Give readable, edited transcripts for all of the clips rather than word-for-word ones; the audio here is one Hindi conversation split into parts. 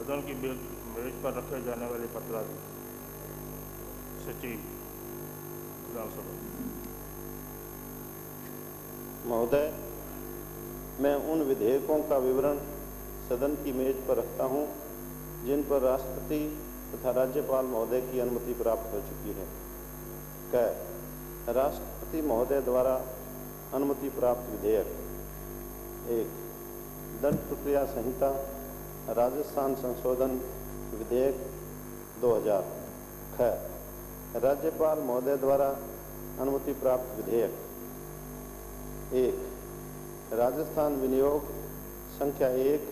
सदन की मेज पर रखे जाने वाले पत्रादि सचिव विधानसभा। महोदय, मैं उन विधेयकों का विवरण सदन की मेज पर रखता हूं जिन पर राष्ट्रपति तथा राज्यपाल महोदय की अनुमति प्राप्त हो चुकी है। क राष्ट्रपति महोदय द्वारा अनुमति प्राप्त विधेयक। 1. दंड प्रक्रिया संहिता राजस्थान संशोधन विधेयक 2000। ख राज्यपाल महोदय द्वारा अनुमति प्राप्त विधेयक। 1. राजस्थान विनियोग संख्या 1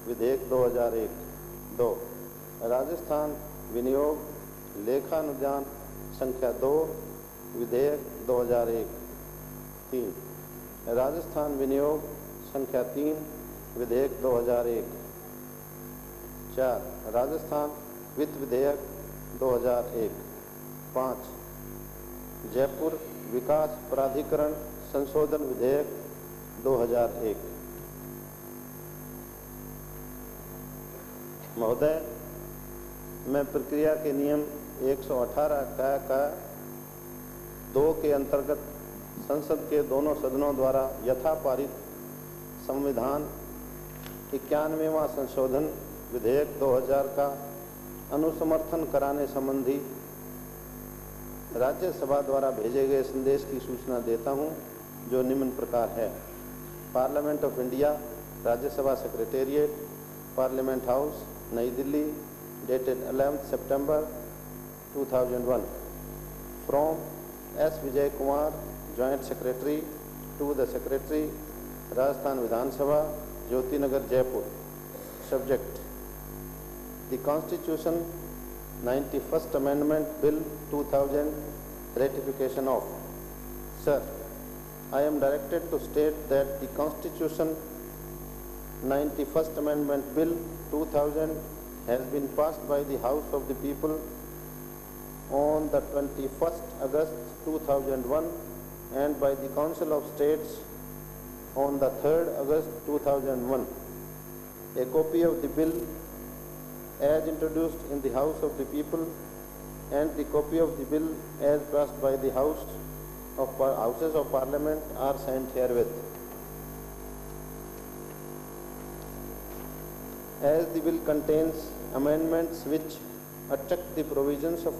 विधेयक 2001। 2. राजस्थान विनियोग लेखानुदान संख्या 2 विधेयक 2001। 3. राजस्थान विनियोग संख्या 3 विधेयक 2001। 4. राजस्थान वित्त विधेयक 2001। 5. जयपुर विकास प्राधिकरण संशोधन विधेयक 2001। महोदय, मैं प्रक्रिया के नियम 118 का 2 के अंतर्गत संसद के दोनों सदनों द्वारा यथा पारित संविधान 91वां संशोधन विधेयक 2000 का अनुसमर्थन कराने संबंधी राज्यसभा द्वारा भेजे गए संदेश की सूचना देता हूं, जो निम्न प्रकार है। Parliament of India, Rajya Sabha secretariat, parliament house, New Delhi, dated 11 September 2001। From S. Vijay Kumar, Joint Secretary, to the Secretary, Rajasthan Vidhan Sabha, Jyoti Nagar, Jaipur. Subject: the Constitution 91st Amendment Bill 2000 ratification of. Sir, I am directed to state that the Constitution 91st Amendment Bill 2000 has been passed by the House of the People on the 21st August 2001 and by the Council of States on the 3rd August 2001. A copy of the bill as introduced in the House of the People and the copy of the bill as passed by the Houses of Parliament are sent herewith. As the bill contains amendments which affect the provisions of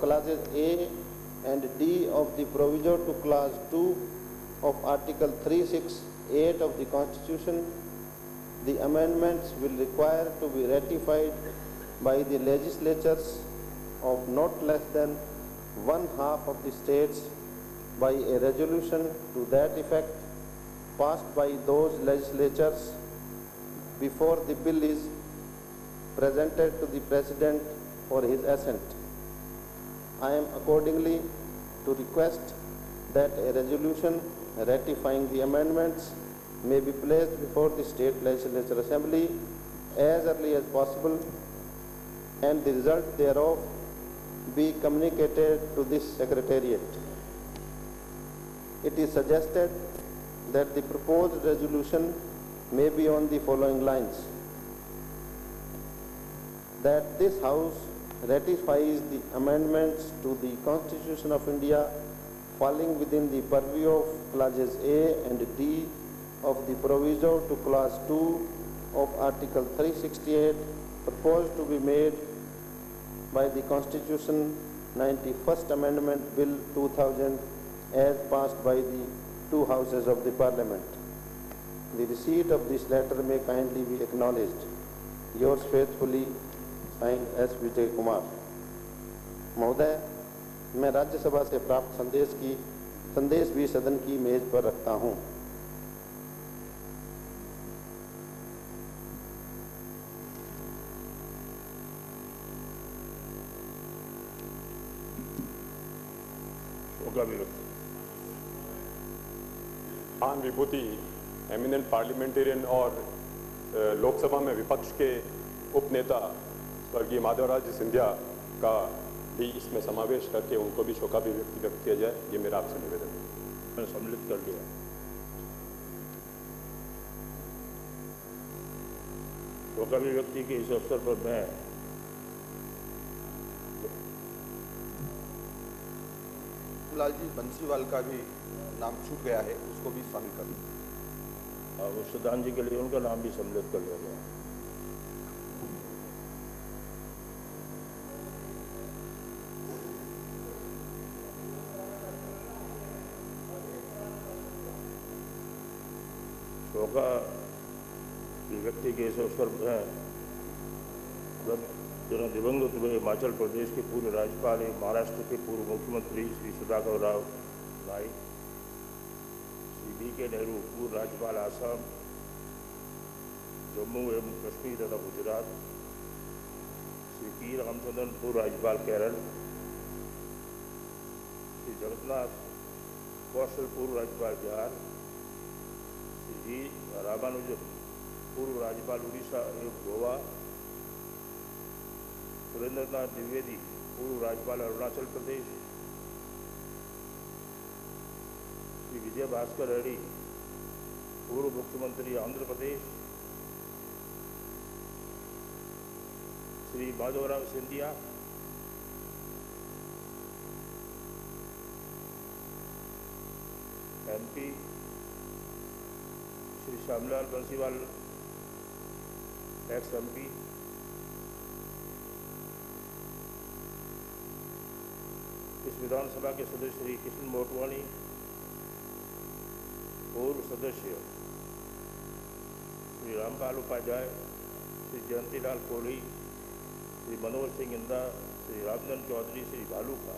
clauses A and D of the proviso to clause 2 of Article 368 of the Constitution, the amendments will require to be ratified by the legislatures of not less than one half of the states by a resolution to that effect passed by those legislatures before the bill is presented to the President for his assent. I am accordingly to request that a resolution ratifying the amendments may be placed before the State Legislature Assembly as early as possible and the result thereof be communicated to this Secretariat. It is suggested that the proposed resolution may be on the following lines: that this House ratifies the amendments to the Constitution of India falling within the purview of clauses A and D of the proviso to clause 2 of Article 368 proposed to be made by the Constitution 91st Amendment Bill 2000 as passed by the two houses of the Parliament. The receipt of this letter may kindly be acknowledged. Yours faithfully, signed S. Vijay Kumar. महोदय, मैं राज्यसभा से प्राप्त संदेश भी सदन की मेज पर रखता हूं। शोका भी व्यक्त। महान विभूति एमिनेंट पार्लियामेंटेरियन और लोकसभा में विपक्ष के उपनेता स्वर्गीय माधवराज सिंधिया का भी इसमें समावेश करके उनको भी शोकाभिव्यक्ति व्यक्त किया जाए, ये मेरा आपसे निवेदन है। मैंने सम्मिलित कर लिया। शोकाभिव्यक्ति के इस अवसर पर मैं लालजी बंसीवाल का भी नाम छूट गया है, उसको भी शामिल कर लीजिए। और श्रद्धांजलि के लिए उनका नाम भी सम्मिलित कर लिया गया। शोका व्यक्ति के इस अवसर में जन दिवंगत हुए हिमाचल प्रदेश के पूर्व राज्यपाल एवं महाराष्ट्र के पूर्व मुख्यमंत्री श्री सुधाकर राव नाइक, श्री B.K. नेहरू पूर्व राज्यपाल आसाम, जम्मू एवं कश्मीर तथा गुजरात, श्री P. रामचंद्रन पूर्व राज्यपाल केरल, श्री जगन्नाथ कौशल पूर्व राज्यपाल बिहार, श्री G. रामानुजन पूर्व राज्यपाल उड़ीसा एवं गोवा, सुरेंद्रनाथ द्विवेदी पूर्व राज्यपाल अरुणाचल प्रदेश, श्री विजय भास्कर रेड्डी पूर्व मुख्यमंत्री आंध्र प्रदेश, श्री माधवराव सिंधिया MP, श्री श्यामलाल बंसीवाल ex-MP, इस विधानसभा के सदस्य श्री कृष्ण मोटवाणी पूर्व सदस्य, श्री रामपाल उपाध्याय, श्री जयंतीलाल कोहली, श्री मनोहर सिंह इंदा, श्री रामचंद्र चौधरी, श्री भालूका,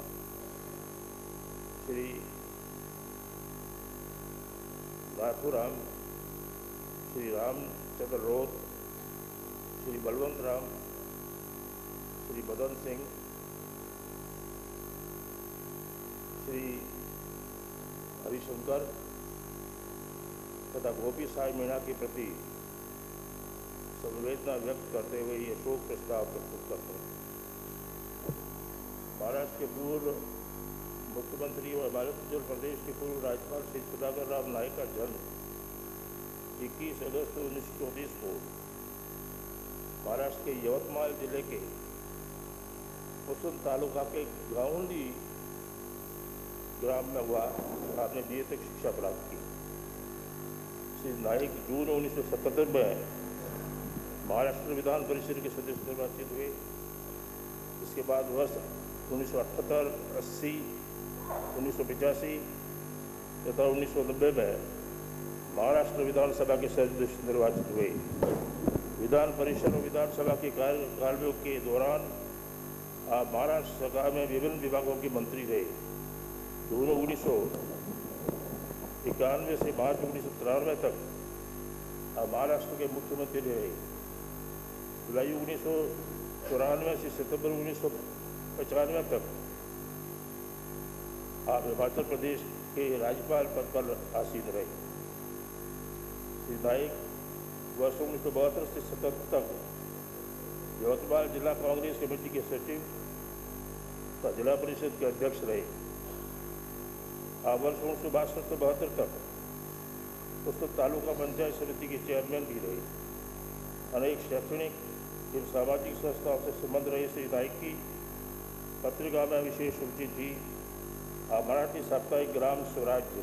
श्री नाथुराम, श्री रामचंद्र रोत, श्री बलवंत राम, श्री मदन सिंह, श्री हरिशंकर तथा गोपी साई मीणा के प्रति संवेदना व्यक्त करते हुए ये शोक प्रस्ताव प्रस्तुत करते हैं। महाराष्ट्र के पूर्व मुख्यमंत्री और हिमाचल प्रदेश के पूर्व राज्यपाल श्री सुधाकर राव नाइक का जन्म 21 अगस्त 1934 को महाराष्ट्र के यवतमाल जिले के पुसद तालुका के गाउंडी ग्राम में हुआ। आपने BA तक शिक्षा प्राप्त की। श्री नाइक जून 1977 में महाराष्ट्र विधान परिषद के सदस्य निर्वाचित हुए। इसके बाद वर्ष 1978, 80, 1985 तथा 1990 में महाराष्ट्र विधानसभा के सदस्य निर्वाचित हुए। विधान परिषद और विधानसभा के कार्यकाल के दौरान आप महाराष्ट्र सरकार में विभिन्न विभागों के मंत्री रहे। जून 1991 से मार्च 1993 तक आप महाराष्ट्र के मुख्यमंत्री रहे। जुलाई 1994 से सितंबर 1995 तक आप हिमाचल प्रदेश के राज्यपाल पद पर आसीन रहे। श्री नाइक वर्ष 1972 से 77 तक यवतमाल जिला कांग्रेस कमेटी के सचिव तथा जिला परिषद के अध्यक्ष रहे। आप वर्ष 1962 से 72 तक पुसद तालुका पंचायत समिति के चेयरमैन भी रहे। अनेक शैक्षणिक एवं सामाजिक संस्थाओं से संबंध रहे श्री नाइक की पत्रिका में विशेष रुचि थी। आप मराठी साप्ताहिक ग्राम स्वराज्य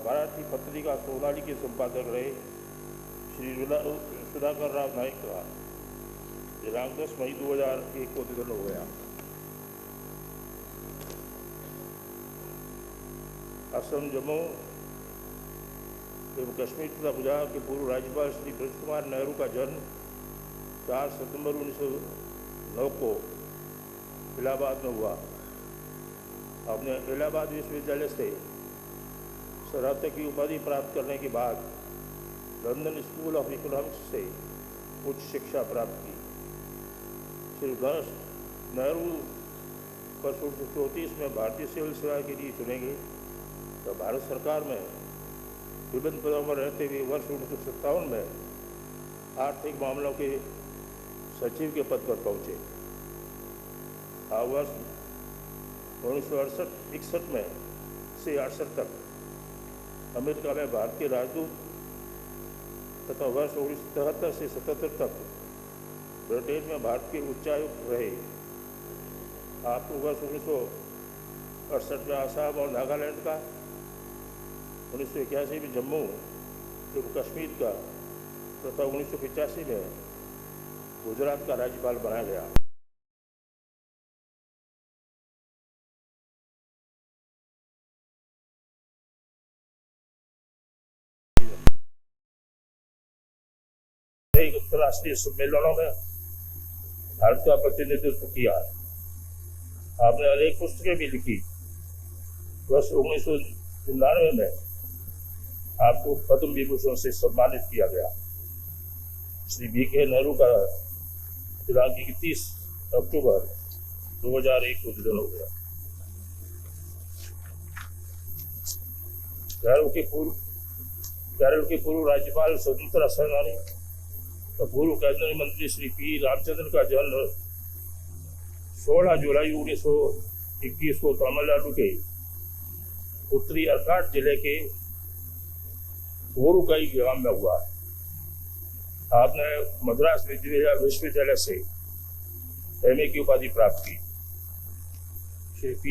मराठी पत्रिका सोनाली के संपादक रहे। श्री सुधाकर राव नाइक का दिनांक 10 मई 2001 को निधन हो गया। असम, जम्मू एवं कश्मीर तथा गुजरात के पूर्व राज्यपाल श्री ब्रज कुमार नेहरू का जन्म 4 सितंबर 1909 को इलाहाबाद में हुआ। आपने इलाहाबाद विश्वविद्यालय से स्नातक की उपाधि प्राप्त करने के बाद लंदन स्कूल ऑफ इकोनॉमिक्स से उच्च शिक्षा प्राप्त की। श्री नेहरू वर्ष 1934 में भारतीय सिविल सेवा के लिए चुने गए तो भारत सरकार में विभिन्न पदों पर रहते हुए वर्ष 1957 में आर्थिक मामलों के सचिव के पद पर पहुंचे। वर्ष 1968 में से 68 तक अमेरिका में भारतीय राजदूत तथा वर्ष 1973 से 77 तक ब्रिटेन में भारत के उच्चायुक्त रहे। आपको वर्ष 1968 में आसाम और नागालैंड का, 1981 में जम्मू एवं कश्मीर का तथा 1985 में गुजरात का राज्यपाल बनाया गया। अंतर्राष्ट्रीय सम्मेलनों में भारत का प्रतिनिधित्व किया। आपने अनेक पुस्तकें भी लिखी। वर्ष 1999 में आपको पद्म विभूषण से सम्मानित किया गया। श्री V.K. नेहरू का दिनांक 31 अक्टूबर 2001 को निधन हो गया। केरल के पूर्व राज्यपाल, स्वतंत्रता सेनानी तो पूर्व कैबिनेट मंत्री श्री P. रामचंद्रन का जन्म 16 जुलाई 1921 को तमिलनाडु के उत्तरी अर्काट जिले के ओरुकाई ग्राम में हुआ। आपने मद्रास विश्वविद्यालय से MA की उपाधि प्राप्त की। श्री P.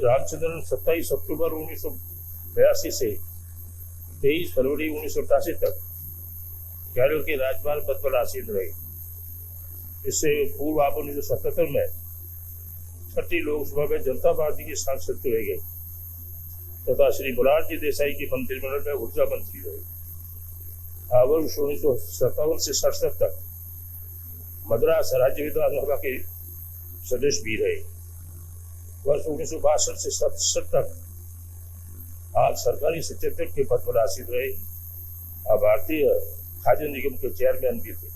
रामचंद्रन 27 अक्टूबर 1982 से 23 फरवरी 1988 तक केरल के राज्यपाल पद पर आसीन रहे। इससे पूर्व आप 1977 में 6ठी लोकसभा में जनता पार्टी के सांसद चुने गए तथा श्री मोरारजी देसाई की मंत्रिमंडल में ऊर्जा मंत्री रहे। वर्ष 1957 से 67 तक मद्रास राज्य विधानसभा के सदस्य भी रहे। वर्ष 1962 से 67 तक आप सरकारी सचेतक के पद पर आसीन रहे। भारतीय खाद्य निगम के चेयरमैन भी थे।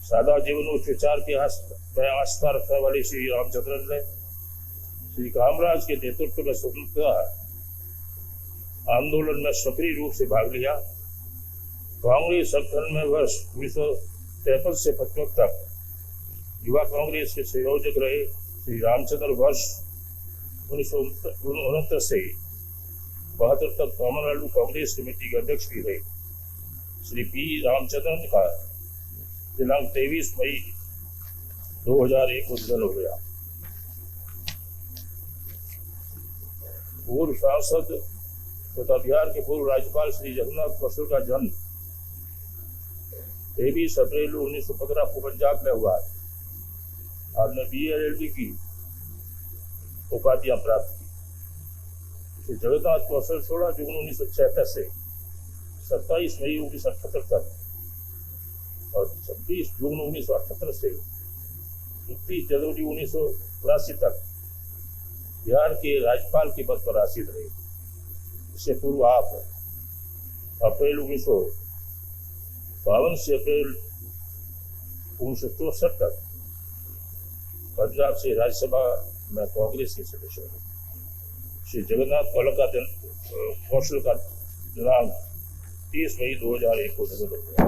सादा जीवन उच्च विचार के आस्था रखने वाले श्री रामचंद्रन ने श्री कामराज के नेतृत्व में स्वतंत्रता आंदोलन में सक्रिय रूप से भाग लिया। कांग्रेस संगठन में वर्ष 1953 से 55 तक युवा कांग्रेस के संयोजक रहे। श्री रामचंद्र वर्ष 1969 से 72 तक तमिलनाडु कांग्रेस कमेटी के अध्यक्ष भी रहे। श्री P. रामचंद्रन का दिनांक 23 मई 2001 को निधन हो गया। पूर्व सांसद तथा बिहार के पूर्व राज्यपाल श्री जगन्नाथ बसु का जन्म 23 अप्रैल 1915 को पंजाब में हुआ। आपने BA-LLB की उपाधियां प्राप्त की। श्री जगन्नाथ बसु 16 जून 1976 से 27 मई 1978 तक और 26 जून 1978 से 31 जनवरी 1983 तक बिहार के राज्यपाल के पद पर आसीन रहे। इससे पूर्व आप अप्रैल 1952 से अप्रैल 1964 तक पंजाब से राज्यसभा में कांग्रेस के सदस्य रहे। श्री जगन्नाथ कौशल का दिनांक 30 मई 2001 को निधन हो गया।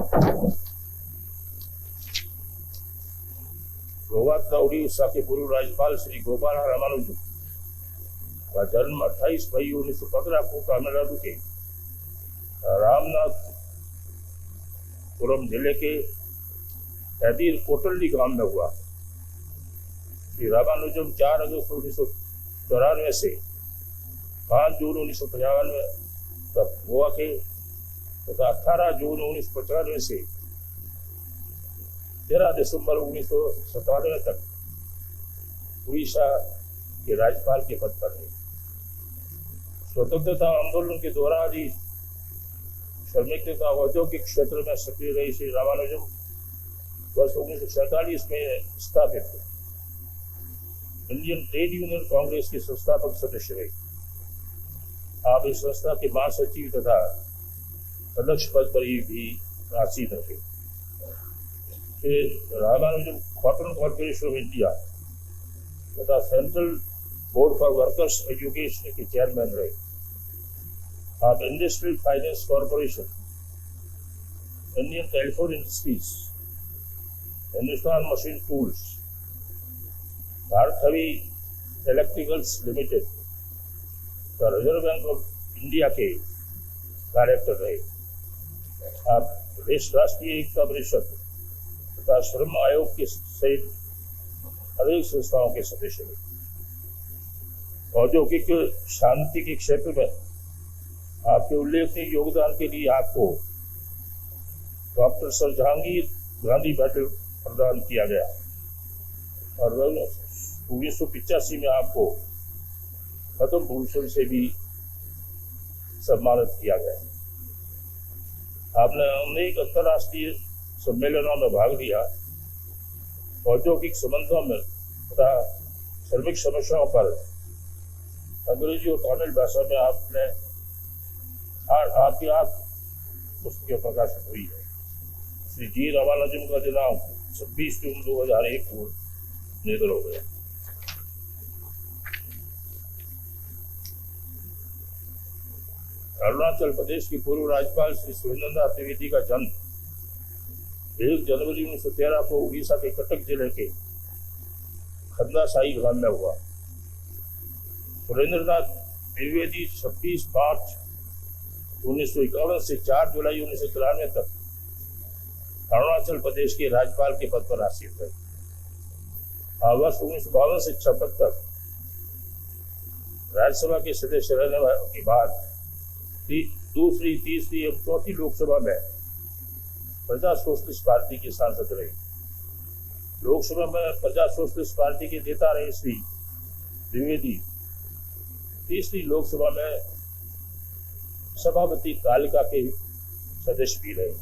गोवा उड़ीसा के पूर्व राज्यपाल श्री गोपाल रामानुजन का जन्म 28 मई 1915 को तमिलनाडु के रामनाथपुरम जिले के एदीर कोटल्ली गांव में हुआ। श्री रामानुजन 4 अगस्त 1994 से 5 जून 1995 तक गोवा के तथा 18 जून 1995 से 13 दिसंबर 1997 तक उड़ीसा के राज्यपाल के पद पर रहे। स्वतंत्रता आंदोलन के दौरान ही श्रमिक तथा औद्योगिक क्षेत्र में सक्रिय रही श्री रामानुजन वर्ष 1947 में स्थापित इंडियन ट्रेड यूनियन कांग्रेस के संस्थापक सदस्य रहे। आप इस संस्था के महासचिव तथा अध्यक्ष पद पर ही भी आसीन रहे। Ramanujan cotton corporation of India तथा central board for workers education के चेयरमैन रहे। आप industrial finance corporation, Indian telephone industries, Hindustan machine tools, Bharat heavy electricals limited, reserve bank of India के डायरेक्टर रहे। आप प्रदेश राष्ट्रीय एकता परिषद तथा श्रम आयोग के सहित अनेक संस्थाओं के सदस्य रहे। औद्योगिक शांति के क्षेत्र में आपके उल्लेखनीय योगदान के लिए आपको doctor sir Jahangir Gandhi medal प्रदान किया गया और 1985 में आपको पद्म भूषण से भी सम्मानित किया गया। आपने अनेक अंतर्राष्ट्रीय सम्मेलनों में भाग लिया। औद्योगिक संबंधों में तथा श्रमिक समस्याओं पर अंग्रेजी और तमिल भाषा में आपकी 8 पुस्तकें प्रकाशित हुई है। श्री जी रामानुजम का दिनांक 26 जून 2001 को निधन हो गया। अरुणाचल प्रदेश की पूर्व राज्यपाल श्री सुरेंद्रनाथ त्रिवेदी का जन्म 1 जनवरी 1913 को उड़ीसा के कटक जिले के खंदासाई गांव में हुआ। सुरेंद्रनाथ त्रिवेदी 26 मार्च 1951 से 4 जुलाई 1993 तक अरुणाचल प्रदेश के राज्यपाल के पद पर आसीन रहे। वर्ष 1952 से 56 तक राज्यसभा के सदस्य रहने के बाद दूसरी, तीसरी और चौथी लोकसभा में प्रजा सोशलिस्ट पार्टी के सांसद रहे। लोकसभा में प्रजा सोशलिस्ट पार्टी के नेता रहे श्री द्विवेदी। तीसरी लोकसभा में सभापति तालिका के सदस्य भी रहे।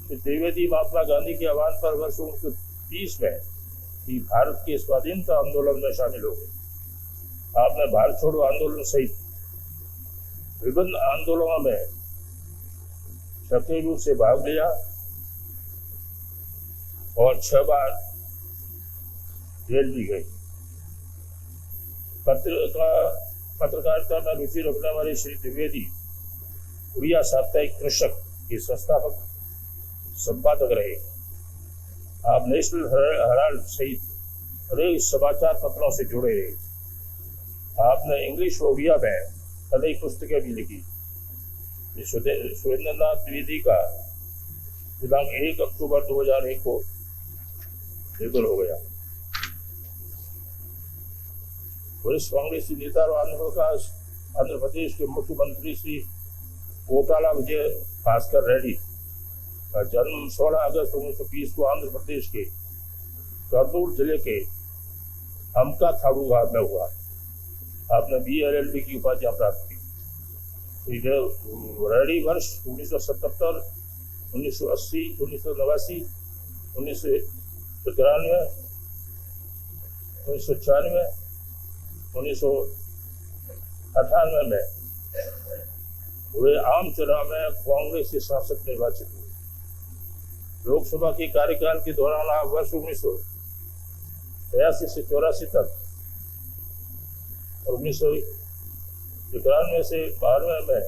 श्री द्विवेदी महात्मा गांधी के आह्वान पर वर्ष 1930 में ही भारत के स्वाधीनता आंदोलन में शामिल हो गए। आपने भारत छोड़ो आंदोलन सहित विभिन्न आंदोलनों में सक्रिय रूप से भाग लिया और 6 बार जेल भी गए। पत्रकारिता में रुचि रखने वाले श्री द्विवेदी उड़िया साप्ताहिक कृषक के संस्थापक संपादक रहे। आप नेशनल हेराल्ड सहित अनेक समाचार पत्रों से जुड़े रहे। आपने इंग्लिश और उड़िया में अनेक पुस्तकें भी लिखी। सुरेंद्रनाथ द्विवेदी का दिनांक 1 अक्टूबर 2001 को निधन हो गया। वरिष्ठ कांग्रेसी नेता और आंध्र प्रदेश के मुख्यमंत्री श्री कोटाला विजय भास्कर रेड्डी का जन्म 16 अगस्त 1920 को आंध्र प्रदेश के कर्नूल जिले के अमका थाड़ू गांव में हुआ। आपने BLLB की उपाधियां प्राप्त की। रेड्डी वर्ष 1977, 1980, 1989, 1991, 1996, 1998 में हुए आम चुनाव में कांग्रेस के सांसद निर्वाचित हुए। लोकसभा के कार्यकाल के दौरान आप वर्ष 1983 से 84 तक और 1991 से 92 में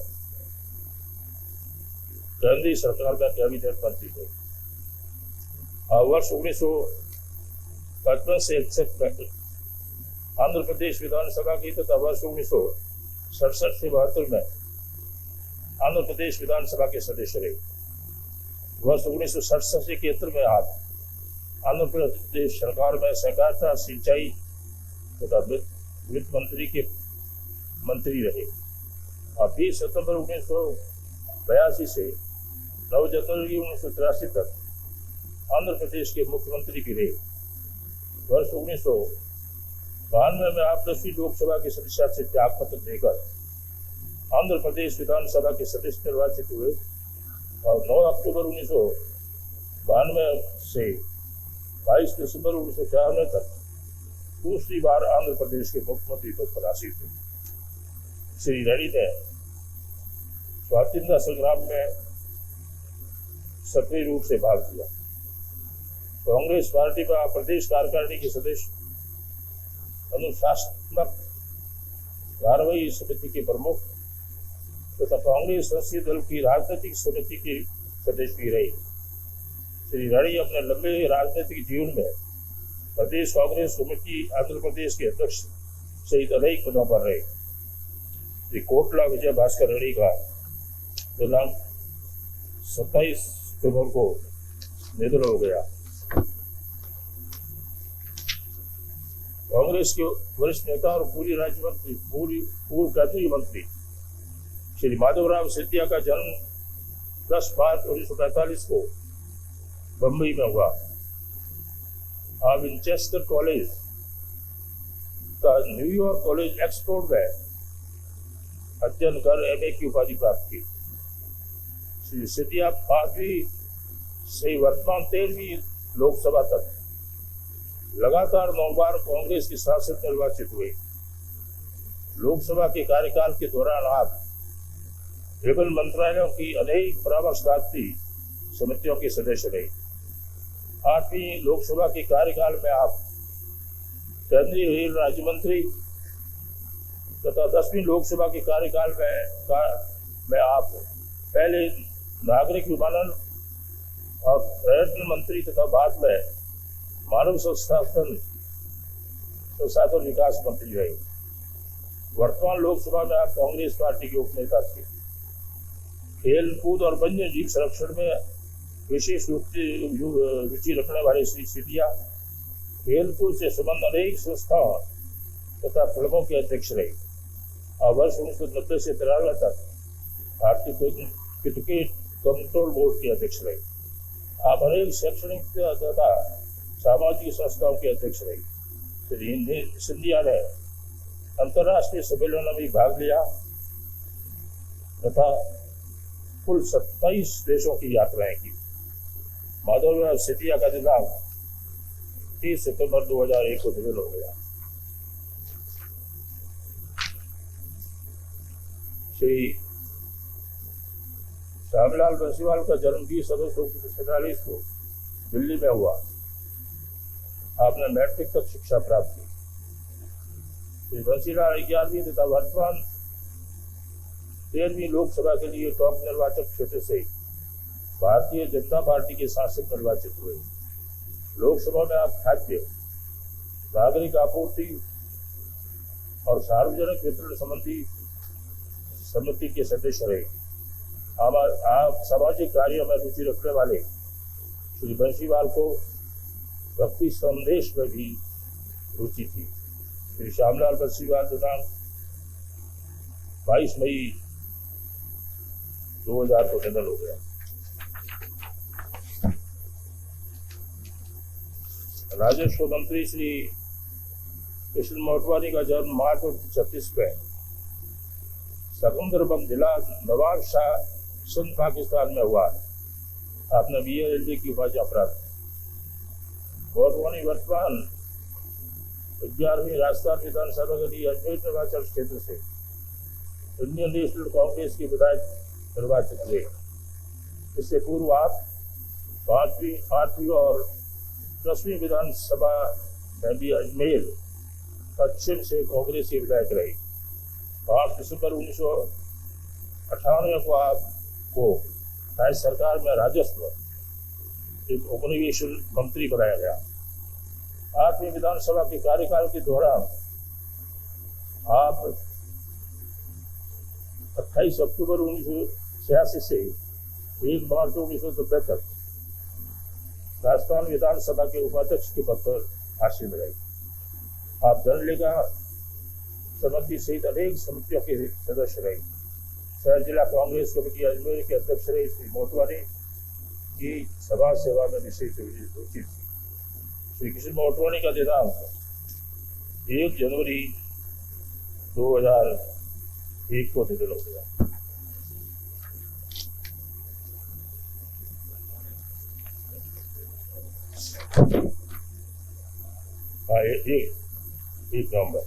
केंद्रीय सरकार में कैबिनेट मंत्री थे। वर्ष 1955 से 61 में आंध्र प्रदेश विधानसभा की तथा वर्ष 1967 से 72 में आंध्र प्रदेश विधानसभा के सदस्य रहे। वर्ष 1967 से 71 में आप आंध्र प्रदेश सरकार में सहकारिता, सिंचाई तथा वित्त मंत्री के मंत्री रहे। 20 सितंबर 1982 से 9 जनवरी 1983 तक आंध्र प्रदेश के मुख्यमंत्री भी रहे। वर्ष 1992 में आप 10वीं लोकसभा के सदस्य से त्याग पत्र देकर आंध्र प्रदेश विधानसभा के सदस्य निर्वाचित हुए और 9 अक्टूबर 1992 से 22 दिसंबर 1994 तक दूसरी बार आंध्र प्रदेश के मुख्यमंत्री पद पर आसीन हुए। श्री रेड्डी ने स्वाधीनता संग्राम में सक्रिय रूप से भाग लिया। कांग्रेस पार्टी में आप प्रदेश कार्यकारिणी के सदस्य अनुशासनात्मक कार्रवाई समिति के प्रमुख तथा कांग्रेस संसदीय दल की राजनीतिक समिति की सदस्य भी रही। श्री राणी अपने लंबे राजनीतिक जीवन में प्रदेश कांग्रेस कमेटी आंध्र प्रदेश के अध्यक्ष सहित अनेक पदों पर रहे। श्री कोटला विजय भास्कर राणी का दिनांक 27 अक्टूबर को निधन हो गया। कांग्रेस के वरिष्ठ नेता और पूर्व केंद्रीय मंत्री श्री माधवराव सिंधिया का जन्म 10 मार्च 1945 को बंबई में हुआ। आप विंचेस्टर कॉलेज का न्यूयॉर्क कॉलेज एक्सफोर्ड में अध्ययन कर एमए की उपाधि प्राप्त की। श्री सिंधिया 5वीं से वर्तमान 13वीं लोकसभा तक लगातार 9 बार कांग्रेस के सांसद निर्वाचित हुए। लोकसभा के कार्यकाल के दौरान आप विभिन्न मंत्रालयों की अनेक परामर्शदात्री समितियों के सदस्य रहे। 8वीं लोकसभा के कार्यकाल में आप केंद्रीय रेल राज्य मंत्री तथा 10वीं लोकसभा के कार्यकाल में आप पहले नागरिक विमानन और पर्यटन मंत्री तथा बाद में मानव संसाधन विकास मंत्री रहे। वर्तमान लोकसभा में आप कांग्रेस पार्टी के उपनेता थे। खेल कूद और वन्य जीव संरक्षण में विशेष रुचि रखने वाले श्री सिंधिया खेल कूद से संबंध अनेक संस्थाओं तथा क्लबों के अध्यक्ष रहे और वर्ष 1990 से 93 तक भारतीय क्रिकेट कंट्रोल बोर्ड के अध्यक्ष रहे। आप अनेक शैक्षणिक तथा सामाजिक संस्थाओं के अध्यक्ष रहे। श्री सिंधिया ने अंतर्राष्ट्रीय सम्मेलनों में भाग लिया तथा कुल 27 देशों की यात्राएं की। माधवराव सिंधिया का दिनांक 30 सितंबर 2001 को निधन हो गया। श्री श्यामलाल बंसीवाल का जन्म 20 अगस्त 1947 को दिल्ली में हुआ। आपने मैट्रिक तक शिक्षा प्राप्त की। श्री बंसीलाल 11वीं तथा वर्तमान 13वीं लोकसभा के लिए टॉप निर्वाचक क्षेत्र से भारतीय जनता पार्टी के सांसद निर्वाचित हुए। लोकसभा में आप खाद्य नागरिक आपूर्ति और सार्वजनिक वितरण संबंधी समिति के सदस्य रहे। आप सामाजिक कार्यों में रुचि रखने वाले श्री बंसीवाल को भक्ति संदेश में भी रुचि थी। श्री श्यामलाल बंसीवाल दिनांक 22 मई 2000 को निधन हो गया। राजस्व मंत्री श्री कृष्ण मोटवानी का जन्म मार्च 1936 में सकंदरबंद जिला नवाब शाह सिंध पाकिस्तान में हुआ। आपने BLD की उपाधि प्राप्त। मोटवानी वर्तमान 11वीं राजस्थान विधानसभा के लिए अजमेर निर्वाचन क्षेत्र से इंडियन नेशनल कांग्रेस के विधायक निर्वाचित हुए। इससे पूर्व आप 5वीं, 8वीं और 10वीं विधानसभा में भी अजमेर पश्चिम से कांग्रेस के विधायक रहे। 8 दिसंबर 1998 को आपको राज्य सरकार में राजस्व एक उपनिवेशन मंत्री बनाया गया। 8वीं विधानसभा के कार्यकाल के दौरान आप 28 अक्टूबर 1986 से 1 मार्च 1990 तक राजस्थान विधानसभा के उपाध्यक्ष के पद पर आसीन रहे। आप जनलेखा समिति सहित अनेक समितियों के सदस्य रहे। शहर जिला कांग्रेस कमेटी अजमेर के अध्यक्ष रहे। श्री मोटवानी की समाज सेवा में विशेष रुचि थी। श्री कृष्ण मोटवानी का दिनांक 1 जनवरी 2001 को निधन हो गया। एक नवंबर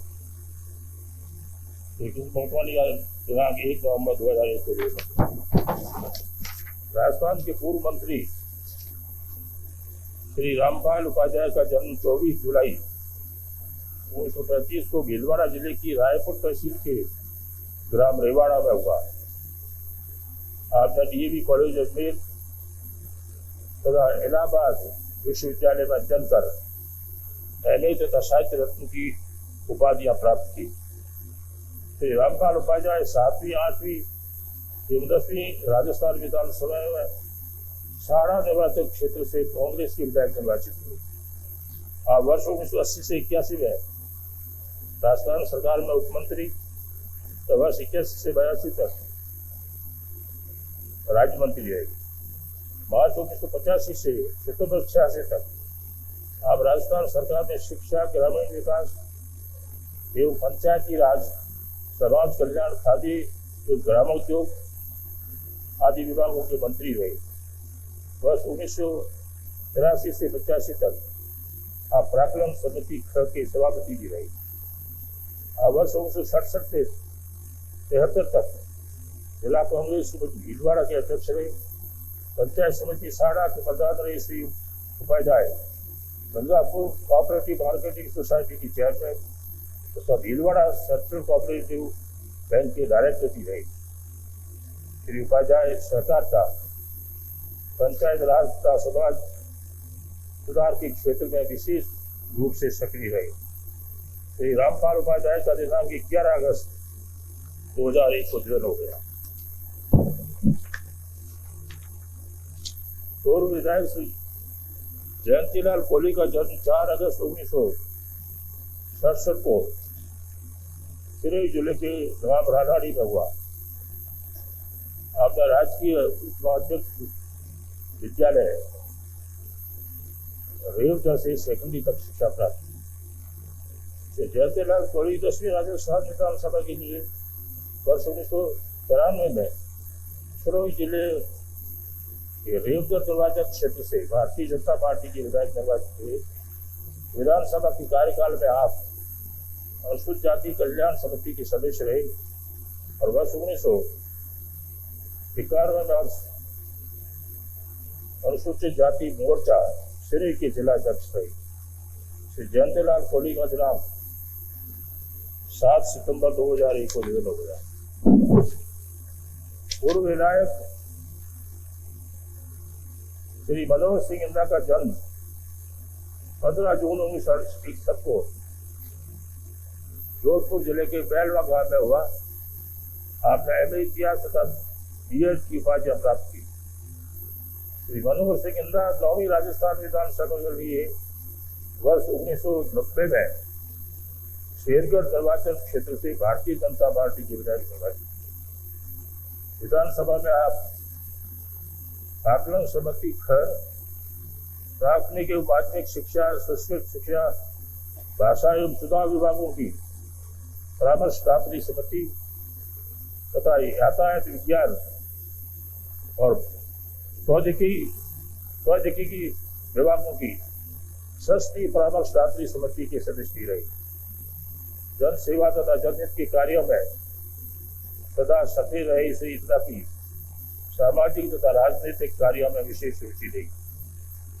मोटवानी का दिनांक 1 नवंबर 2001 को निधन। राजस्थान के पूर्व मंत्री श्री रामपाल उपाध्याय का जन्म 24 जुलाई 1935 को भीलवाड़ा जिले की रायपुर तहसील के ग्राम रेवाड़ा में हुआ। आपने डीएवी कॉलेज अजमेर तथा इलाहाबाद विश्वविद्यालय में अध्ययन कर MA तथा साहित्य रत्न की उपाधियां प्राप्त की। श्री रामपाल उपाध्याय 7वीं, 8वीं एवं 10वीं राजस्थान विधानसभा में साड़ा निर्वाचन क्षेत्र से कांग्रेस के विधायक निर्वाचित हुए। वर्ष 1980 से 81 में राजस्थान सरकार में उपमंत्री, वर्ष 81 से 82 तक राज्य मंत्री रहे। मार्च 1985 से सितंबर 86 तक आप राजस्थान सरकार में शिक्षा, ग्रामीण विकास एवं पंचायती राज, समाज कल्याण, खादी एवं ग्रामोद्योग आदि विभागों के मंत्री रहे। वर्ष 1983 से 85 तक आप प्राक्कलन समिति ख के सभापति भी रहे। वर्ष 1967 से 73 तक जिला कांग्रेस समिति भीलवाड़ा के अध्यक्ष रहे। पंचायत समिति साड़ा के प्रधान रहे Shri Upadhyay. Gangapur cooperative marketing society की चेयरमैन तथा भीलवाड़ा सेंट्रल कोऑपरेटिव बैंक के डायरेक्टर भी रहे। श्री उपाध्याय सहकारिता, पंचायत राज तथा समाज सुधार के क्षेत्र में विशेष रूप से सक्रिय रहे। श्री रामपाल उपाध्याय का दिनांक 11 अगस्त 2001 को निधन हो गया। पूर्व विधायक श्री जयंतीलाल कोहली का जन्म 4 अगस्त 1967 को सिरोही जिले के ग्राम रानाड़ी में हुआ। आपका राजकीय उच्च माध्यमिक विद्यालय रेवजा से सेकेंडरी तक शिक्षा प्राप्त की। जयंतीलाल कोहली 10वीं राजस्थान विधानसभा के लिए वर्ष 1993 में सिरोही जिले के रेवजा निर्वाचन क्षेत्र से भारतीय जनता पार्टी के विधायक निर्वाचित हुए। विधानसभा के कार्यकाल में आप अनुसूचित जाति कल्याण समिति के सदस्य रहे और वर्ष 1991 में अनुसूचित जाति मोर्चा सिरोही के जिला अध्यक्ष रहे। श्री जयंतीलाल कोहली का दिनांक 7 सितंबर 2001 को निधन हो गया। पूर्व विधायक श्री मनोहर सिंह इंदिरा का जन्म 15 जून 1961 को जोधपुर जिले के बैलवा गांव में हुआ। आपने MA इतिहास तथा BEd की उपाधियां प्राप्त की। श्री मनोहर सिंह इंदिरा 9वीं राजस्थान विधानसभा के लिए वर्ष 1990 में शेरगढ़ निर्वाचन क्षेत्र से भारतीय जनता पार्टी के विधायक निर्वाचित। विधानसभा में आप प्राक्कलन समिति ख, प्राथमिक एवं माध्यमिक शिक्षा, संस्कृत शिक्षा, भाषा एवं चुनाव विभागों की परामर्शदात्री समिति तथा यातायात विज्ञान और प्रौद्योगिकी विभागों की सस्ती परामर्शदात्री समिति के सदस्य भी रहे। जन सेवा तथा जनहित के कार्यों में सदा सक्रिय रहे श्री इंदिरा की सामाजिक तथा राजनीतिक कार्यों में विशेष रुचि रही।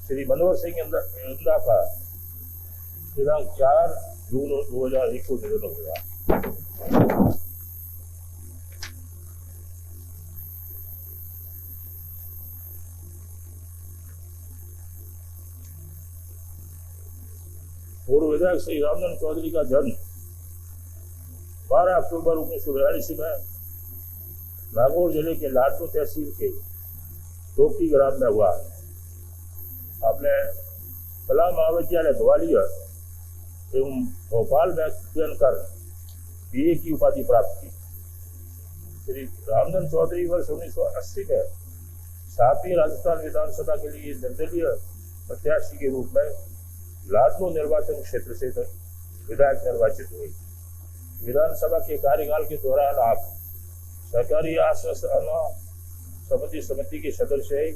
श्री मनोहर सिंह इंदिरा का दिनांक 4 जून 2001 को निधन हो गया। पूर्व विधायक श्री रामचंद्र चौधरी का जन्म 12 अक्टूबर 1942 में नागौर जिले के लाडनू तहसील के टोकी ग्राम में हुआ। आपने कला महाविद्यालय ग्वालियर एवं भोपाल में अध्ययन कर BA की उपाधि प्राप्त की। श्री रामचंद्र चौधरी वर्ष 1980 में 7वीं राजस्थान विधानसभा के लिए निर्दलीय प्रत्याशी के रूप में लाडनू निर्वाचन क्षेत्र से विधायक निर्वाचित हुए। विधानसभा के कार्यकाल के दौरान आप सहकारी आश्वासन समिति के सदस्य है।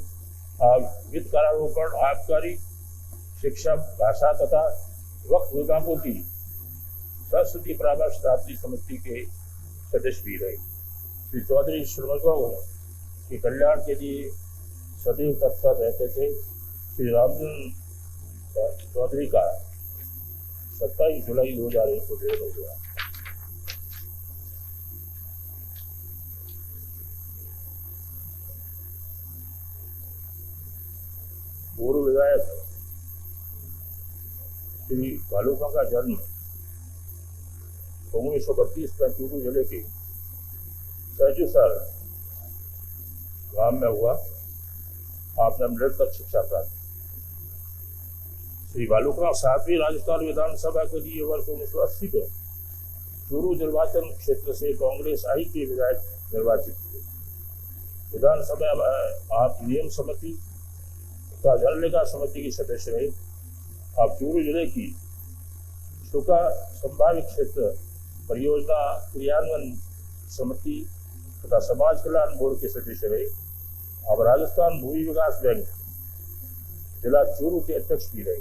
वित्त कारारोपण, आबकारी, शिक्षा, भाषा तथा वक्फ विभागों की संस्कृति परामर्शदात्री समिति के सदस्य भी रहे। श्री चौधरी श्रमिकों के कल्याण के लिए सदैव तत्पर रहते थे। श्री रामचंद्र चौधरी का 27 जुलाई 2001 को निधन हो गया। पूर्व विधायक श्री भालूका का जन्म 1932 में चूरू जिले के सहजूसर गांव में हुआ। आपने मृत तक शिक्षा प्राप्त। श्री भालूका 7वीं राजस्थान विधानसभा के लिए वर्ष 1980 में चूरू निर्वाचन क्षेत्र से कांग्रेस आई के विधायक निर्वाचित हुए। विधानसभा में आप नियम समिति तथा जल निकास समिति के सदस्य रहे। आप चूरू जिले की सुका संभावित क्षेत्र परियोजना क्रियान्वयन समिति तथा समाज कल्याण बोर्ड के सदस्य रहे। अब राजस्थान भूमि विकास बैंक जिला चूरू के अध्यक्ष भी रहे।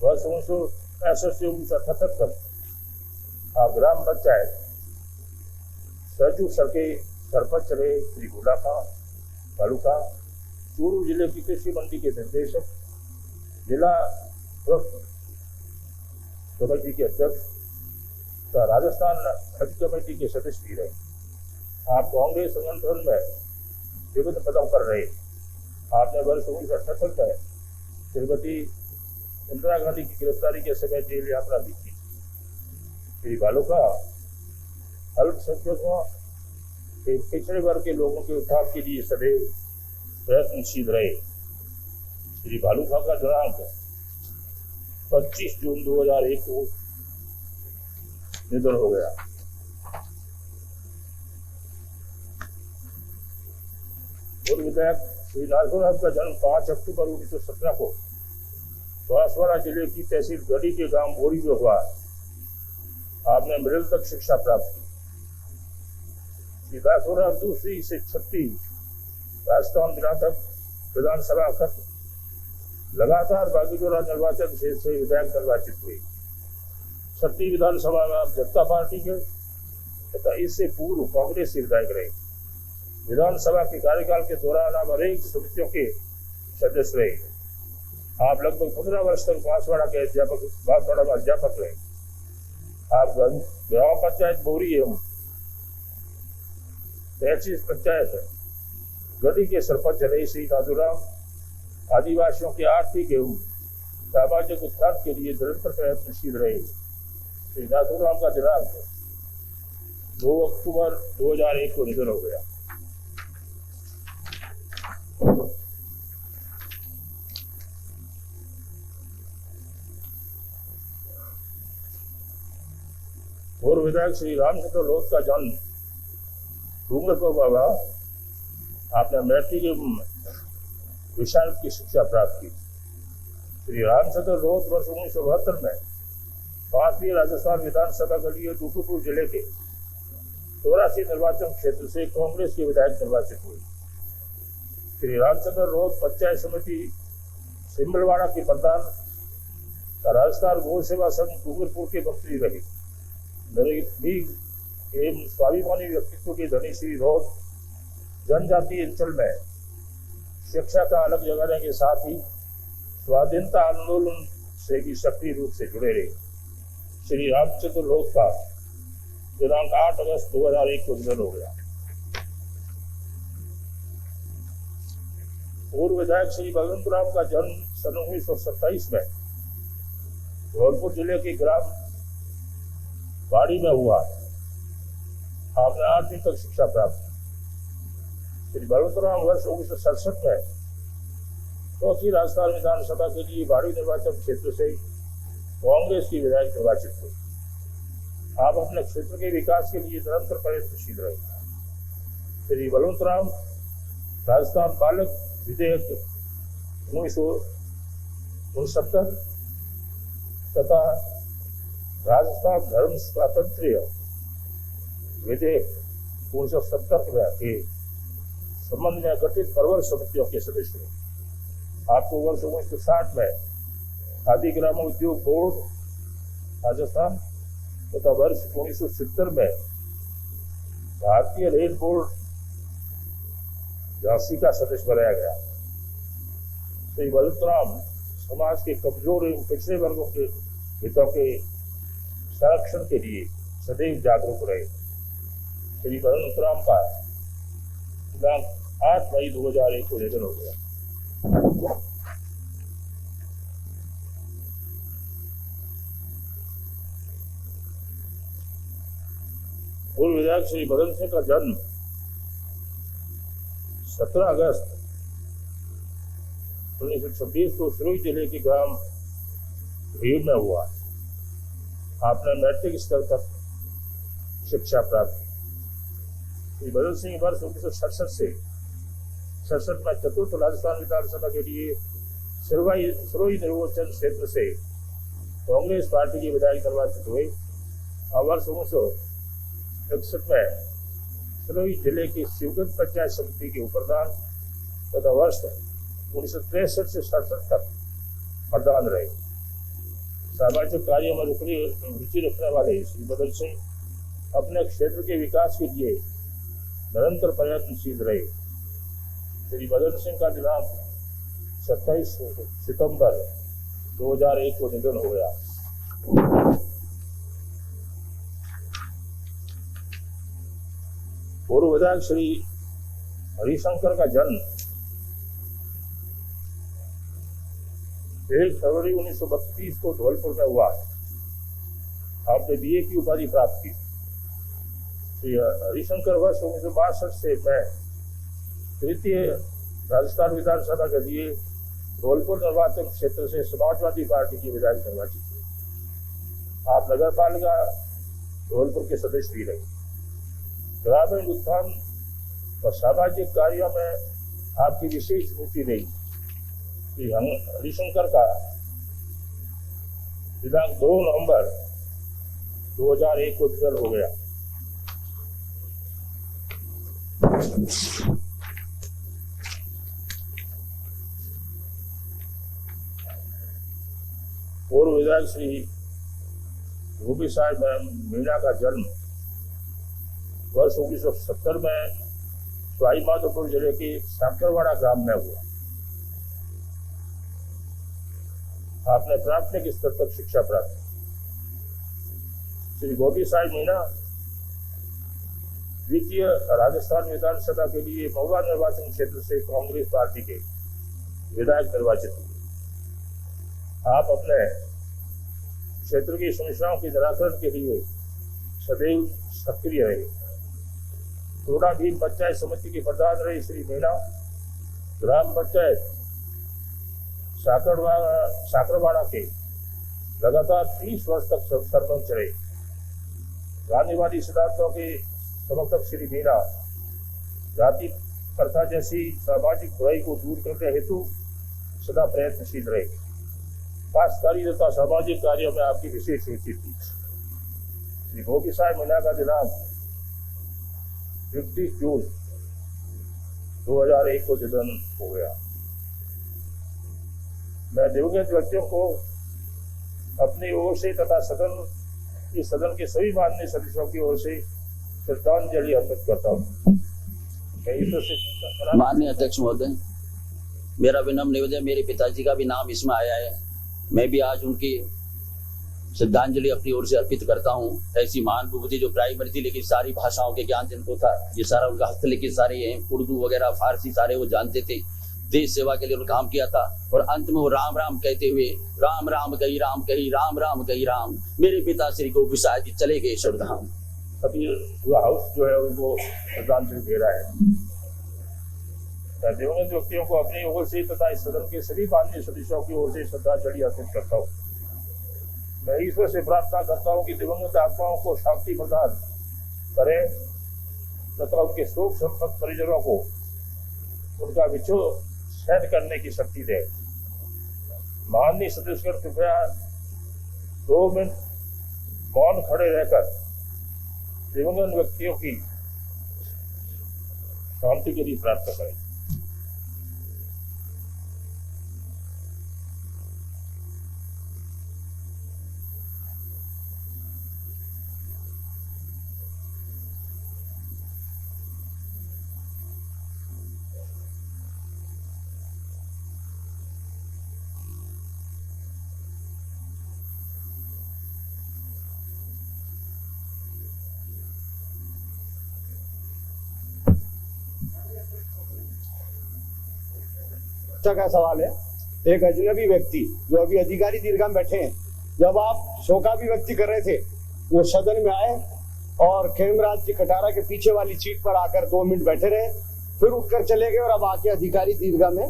वर्ष 1965 से 1978 तक आप ग्राम पंचायत सहजूसर के सरपंच रहे। श्री भालूका चूरू जिले की कृषि मंडी के निर्देशक, जिला कमेटी के अध्यक्ष तथा राजस्थान हज कमेटी के सदस्य भी रहे। आप कांग्रेस संगठन में विभिन्न पदों पर रहे। आपने वर्ष 1978 में श्रीमती इंदिरा गांधी की गिरफ्तारी के समय जेल यात्रा दी थी। श्री भालूका अल्पसंख्यकों के पिछड़े वर्ग के लोगों के उत्थान के लिए सदैव प्रयत्नशील रहे। श्री भालूका का दिनांक 25 जून 2001 को निधन हो गया। पूर्व विधायक श्री नागौर का जन्म 5 अक्टूबर 1917 को बांसवाड़ा जिले की तहसील गढ़ी के गांव बोरी में हुआ। आपने मिडिल तक शिक्षा प्राप्त की। श्री नागौर दूसरी से 36 राजस्थान विधानसभा तक लगातार बागीचोरा निर्वाचन क्षेत्र से विधायक निर्वाचित हुए। 36 विधानसभा में आप जनता पार्टी के तथा इससे पूर्व कांग्रेस के विधायक रहे। विधानसभा के कार्यकाल के दौरान आप अनेक समितियों के सदस्य रहे। आप लगभग 15 वर्ष तक बांसवाड़ा में अध्यापक रहे। आप ग्राम पंचायत बोरी एवं तहसील पंचायत गढ़ी के सरपंच रहे। श्री नाथूराम आदिवासियों के आर्थिक एवं सामाजिक उत्थान के लिए निरंतर प्रयत्नशील रहे। श्री नाथूराम का दिनांक 2 अक्टूबर 2001 को निधन हो गया। पूर्व विधायक श्री रामचंद्र रोत का जन्म डूंगरपुर में हुआ। आपने मैट्रिक एवं विशारद की शिक्षा प्राप्त की। श्री रामचंद्र रोत वर्ष 1972 में 5वीं राजस्थान विधानसभा के लिए डूंगरपुर जिले के 84 निर्वाचन क्षेत्र से कांग्रेस के विधायक निर्वाचित हुए। श्री रामचंद्र रोत पंचायत समिति सिम्बलवाड़ा के प्रधान, राजस्थान गौ सेवा संघ डूंगरपुर के मंत्री रहे। एवं स्वाभिमानी व्यक्तित्व के धनी श्री रोत जनजातीय अंचल में शिक्षा का अलग जगाने के साथ ही स्वाधीनता आंदोलन से भी सक्रिय रूप से जुड़े रहे। श्री रामचंद्र रोत का दिनांक 8 अगस्त 2001 को निधन हो गया। पूर्व विधायक श्री भगवंतराम का जन्म सन 1927 में धौलपुर जिले के ग्राम बाड़ी में हुआ। आपने 8वीं तक शिक्षा प्राप्त की। श्री भगवंतराम वर्ष 1967 में 4थी राजस्थान विधानसभा के लिए बाड़ी निर्वाचन क्षेत्र से कांग्रेस की विधायक निर्वाचित हुए। आप अपने क्षेत्र के विकास के लिए निरंतर प्रयत्नशील रहे। श्री बलवंतराम राजस्थान बालक विधेयक 1969 तथा राजस्थान धर्म स्वातंत्र्य विधेयक 1970 के संबंध में गठित प्रवर समितियों के सदस्य हैं। आपको वर्ष 1960 में खादी ग्रामोद्योग बोर्ड राजस्थान तथा वर्ष 1970 में भारतीय रेल बोर्ड झांसी का सदस्य बनाया गया। श्री बलवंतराम समाज के कमजोर एवं पिछड़े वर्गों के हितों के संरक्षण के लिए सदैव जागरूक रहे। श्री भरत उत्तराम का दिनांक 8 मई 2001 को निधन हो गया। पूर्व विधायक श्री भरत सिंह का जन्म 17 अगस्त 1926 को सिरोही जिले के ग्राम भीड़ में हुआ। आपने मैट्रिक स्तर तक शिक्षा प्राप्त की। श्री भरत सिंह वर्ष 1967 से 67 में चतुर्थ राजस्थान विधानसभा के लिए सिरोही निर्वाचन क्षेत्र से कांग्रेस पार्टी के विधायक निर्वाचित हुए और वर्ष 1961 में सिरोही जिले की शिवगंज पंचायत समिति के उपप्रधान तथा वर्ष 1963 से 67 तक प्रधान रहे। सामाजिक कार्यों में रुचि रखने वाले श्री भरत सिंह अपने क्षेत्र के विकास के लिए निरंतर प्रयत्नशील रहे। श्री भरत सिंह का दिनांक 27 सितंबर 2001 को निधन हो गया। पूर्व विधायक श्री हरिशंकर का जन्म 1 फरवरी 1932 को धौलपुर में हुआ। आपने बीए की उपाधि प्राप्त की। श्री हरिशंकर वर्ष 1962 से मैं तृतीय राजस्थान विधानसभा के लिए धौलपुर निर्वाचन क्षेत्र से समाजवादी पार्टी के विधायक निर्वाचित हुए। आप नगर पालिका धौलपुर के सदस्य भी रहे। ग्रामीण उत्थान और सामाजिक कार्यों में आपकी विशेष रुचि रही। श्री हरिशंकर का दिनांक 2 नवंबर 2001 को निधन हो गया। पूर्व विधायक श्री गोपी साहब मीणा का जन्म वर्ष 1970 में सवाई माधोपुर जिले के साकरवाड़ा ग्राम में हुआ। आपने प्राथमिक स्तर तक शिक्षा प्राप्त की। श्री गोपी साहब मीणा द्वितीय राजस्थान विधानसभा के लिए महुआ निर्वाचन क्षेत्र से कांग्रेस पार्टी के विधायक निर्वाचित हुए। आप अपने क्षेत्र की समस्याओं के निराकरण के लिए सदैव सक्रिय रहे। टोडा भीम पंचायत समिति के प्रधान रहे श्री मीणा ग्राम पंचायत साकरवाड़ा के लगातार 30 वर्ष तक सरपंच रहे। गांधीवादी सिद्धांतों के समर्थक श्री मीणा जाति प्रथा जैसी सामाजिक बुराई को दूर करने हेतु सदा प्रयत्नशील रहे। काश्तकारी तथा सामाजिक कार्यों में आपकी विशेष रुचि थी। श्री गोपी साहब मीणा का दिनांक 31 जून 2001 को निधन हो गया। मैं दिवंगत व्यक्तियों को अपनी ओर से तथा सदन के सभी माननीय सदस्यों की ओर से श्रद्धांजलि अर्पित करता हूँ। माननीय अध्यक्ष महोदय, मेरा विनम्र निवेदन, मेरे पिताजी का भी नाम इसमें आया है। मैं भी आज उनकी श्रद्धांजलि अपनी ओर से अर्पित करता हूँ। ऐसी महान विभूति जो प्राइमरी थी, लेकिन सारी भाषाओं के ज्ञान जिनको था, ये सारा उनका हस्तलिखित सारे हैं, उर्दू वगैरह फारसी सारे वो जानते थे। देश सेवा के लिए उन्होंने काम किया था और अंत में वो राम राम कहते हुए राम राम कही राम कही राम राम कही राम, मेरे पिता श्री गोपी साहब जी चले गए श्रद्धाम। अभी पूरा हाउस जो है उनको श्रद्धांजलि दे रहा है। मैं दिवंगत व्यक्तियों को अपनी ओर से तथा इस सदन के सभी माननीय सदस्यों की ओर से श्रद्धांजलि अर्पित करता हूँ। मैं ईश्वर से प्रार्थना करता हूँ कि दिवंगत आत्माओं को शांति प्रदान करें तथा उनके शोक संतप्त परिजनों को उनका विछोह सहन करने की शक्ति दे। माननीय सदस्यगण कृपया 2 मिनट मौन खड़े रहकर दिवंगत व्यक्तियों की शांति के लिए प्रार्थना करें। सुरक्षा का सवाल है। एक अजनबी व्यक्ति जो अभी अधिकारी दीर्घा में बैठे हैं, जब आप शोकाभिव्यक्ति कर रहे थे वो सदन में आए और खेमराज जी कटारा के पीछे वाली सीट पर आकर 2 मिनट बैठे रहे, फिर उठकर चले गए और अब आके अधिकारी दीर्घा में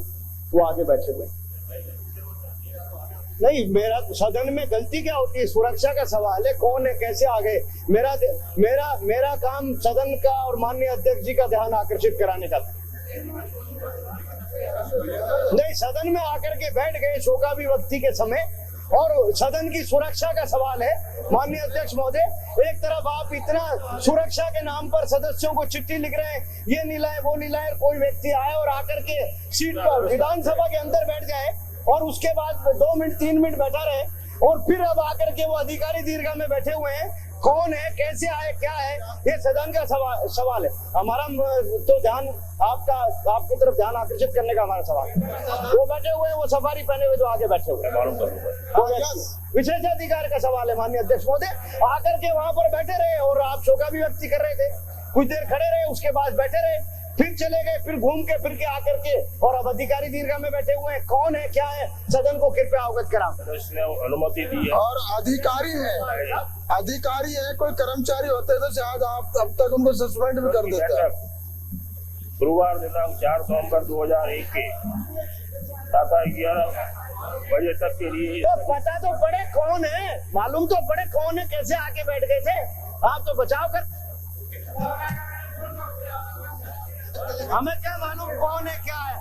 वो आगे बैठे हुए। नहीं, मेरा सदन में गलती क्या होती है? सुरक्षा का सवाल है, कौन है, कैसे आ गए। मेरा काम सदन का और माननीय अध्यक्ष जी का ध्यान आकर्षित कराने का था। नहीं, सदन में आकर के बैठ गए शोकाभिव्यक्ति के समय और सदन की सुरक्षा का सवाल है। माननीय अध्यक्ष महोदय, एक तरफ आप इतना सुरक्षा के नाम पर सदस्यों को चिट्ठी लिख रहे हैं, ये नहीं लाए वो नहीं लाए, कोई व्यक्ति आए और आकर के सीट पर विधानसभा के अंदर बैठ जाए और उसके बाद 2 मिनट 3 मिनट बैठा रहे और फिर अब आकर के वो अधिकारी दीर्घा में बैठे हुए हैं। कौन है, कैसे आए, क्या है, ये सदन का सवाल है। हमारा तो ध्यान आपकी तरफ ध्यान आकर्षित करने का हमारा सवाल है। वो बैठे हुए हैं, वो सफारी पहने हुए जो आगे बैठे हुए हैं, विशेषाधिकार का सवाल है। माननीय अध्यक्ष महोदय, आकर के वहां पर बैठे रहे और आप शोकाभिव्यक्ति कर रहे थे, कुछ देर खड़े रहे, उसके बाद बैठे रहे, फिर चले गए, फिर घूम के फिर के आकर के और अब अधिकारी दीर्घा में बैठे हुए हैं। कौन है, क्या है, सदन को कृपया अवगत कराओ। इसने अनुमति दी है और अधिकारी है, कोई कर्मचारी होते तो शायद आप अब तक उनको सस्पेंड भी कर देते। गुरुवार दिनांक 4 नवंबर 2001 के 11 बजे तक के लिए तो पता तो पड़े कौन है, मालूम तो पड़े कौन है, कैसे आके बैठ गए थे। आप तो बचाव कर, हमें क्या मालूम कौन है, क्या है।